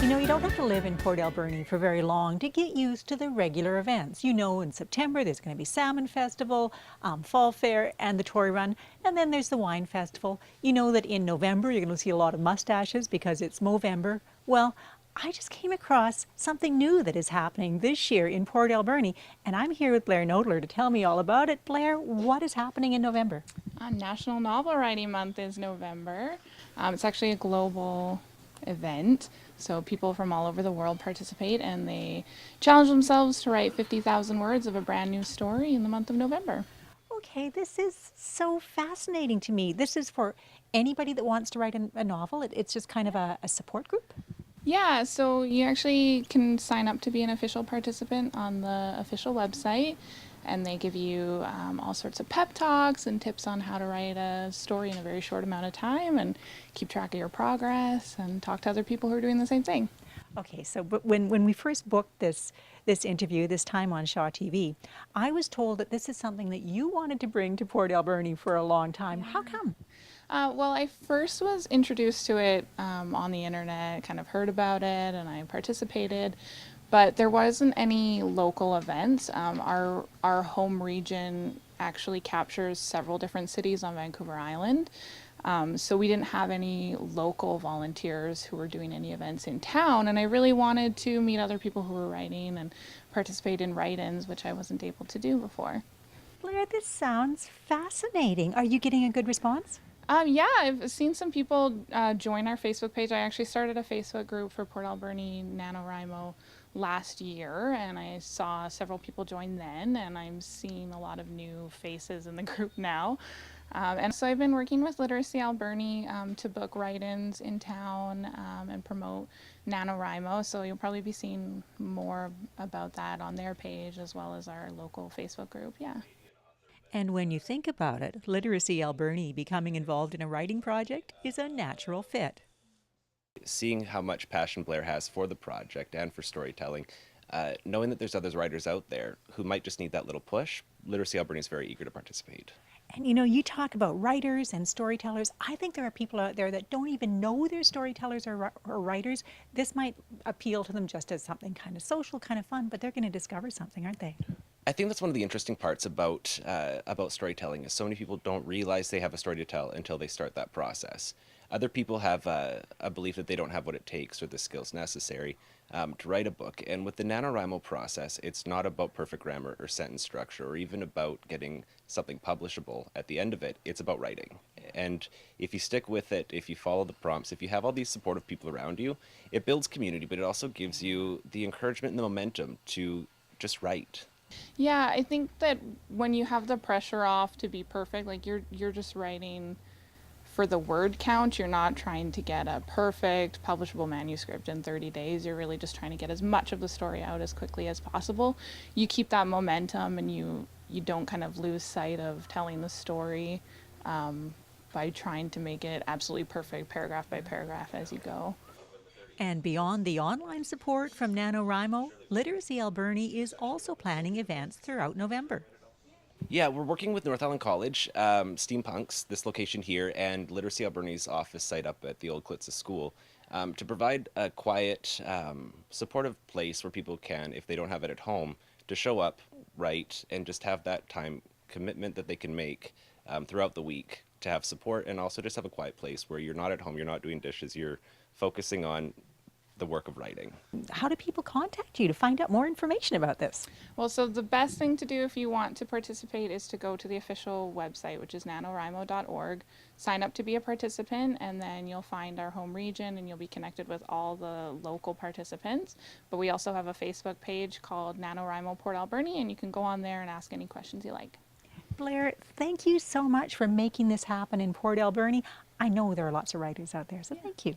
You know, you don't have to live in Port Alberni for very long to get used to the regular events. You know, in September there's going to be Salmon Festival, Fall Fair, and the Toy Run, and then there's the Wine Festival. You know that in November you're going to see a lot of mustaches because it's Movember. Well, I just came across something new that is happening this year in Port Alberni, and I'm here with Blair Nodler to tell me all about it. Blair, what is happening in November? National Novel Writing Month is November. It's actually a global event, so people from all over the world participate and they challenge themselves to write 50,000 words of a brand new story in the month of November. Okay, this is so fascinating to me. This is for anybody that wants to write a novel. It's just kind of a support group. Yeah, so you actually can sign up to be an official participant on the official website, and they give you all sorts of pep talks and tips on how to write a story in a very short amount of time and keep track of your progress and talk to other people who are doing the same thing. Okay, so but when we first booked this interview, this time on Shaw TV, I was told that this is something that you wanted to bring to Port Alberni for a long time. How come? Well, I first was introduced to it on the internet, kind of heard about it, and I participated, but there wasn't any local events. Our home region actually captures several different cities on Vancouver Island, so we didn't have any local volunteers who were doing any events in town, and I really wanted to meet other people who were writing and participate in write-ins, which I wasn't able to do before. Blair, this sounds fascinating. Are you getting a good response? Yeah, I've seen some people join our Facebook page. I actually started a Facebook group for Port Alberni NaNoWriMo last year, and I saw several people join then, and I'm seeing a lot of new faces in the group now. And so I've been working with Literacy Alberni to book write-ins in town and promote NaNoWriMo, so you'll probably be seeing more about that on their page as well as our local Facebook group, yeah. And when you think about it, Literacy Alberni becoming involved in a writing project is a natural fit. Seeing how much passion Blair has for the project and for storytelling, knowing that there's other writers out there who might just need that little push, Literacy Alberni is very eager to participate. And you know, you talk about writers and storytellers. I think there are people out there that don't even know they're storytellers or writers. This might appeal to them just as something kind of social, kind of fun, but they're going to discover something, aren't they? I think that's one of the interesting parts about storytelling is so many people don't realize they have a story to tell until they start that process. Other people have a belief that they don't have what it takes or the skills necessary to write a book. And with the NaNoWriMo process, it's not about perfect grammar or sentence structure or even about getting something publishable at the end of it. It's about writing. And if you stick with it, if you follow the prompts, if you have all these supportive people around you, it builds community, but it also gives you the encouragement and the momentum to just write. Yeah, I think that when you have the pressure off to be perfect, like you're just writing for the word count. You're not trying to get a perfect publishable manuscript in 30 days. You're really just trying to get as much of the story out as quickly as possible. You keep that momentum and you don't kind of lose sight of telling the story by trying to make it absolutely perfect paragraph by paragraph as you go. And beyond the online support from NaNoWriMo, Literacy Alberni is also planning events throughout November. Yeah, we're working with North Island College, Steampunks, this location here, and Literacy Alberni's office site up at the Old Klitza School to provide a quiet, supportive place where people can, if they don't have it at home, to show up, write, and just have that time commitment that they can make throughout the week to have support and also just have a quiet place where you're not at home, you're not doing dishes, you're focusing on the work of writing. How do people contact you to find out more information about this? Well, so the best thing to do if you want to participate is to go to the official website, which is nanowrimo.org, sign up to be a participant, and then you'll find our home region and you'll be connected with all the local participants. But we also have a Facebook page called NaNoWriMo Port Alberni, and you can go on there and ask any questions you like. Blair, thank you so much for making this happen in Port Alberni. I know there are lots of writers out there, so thank you.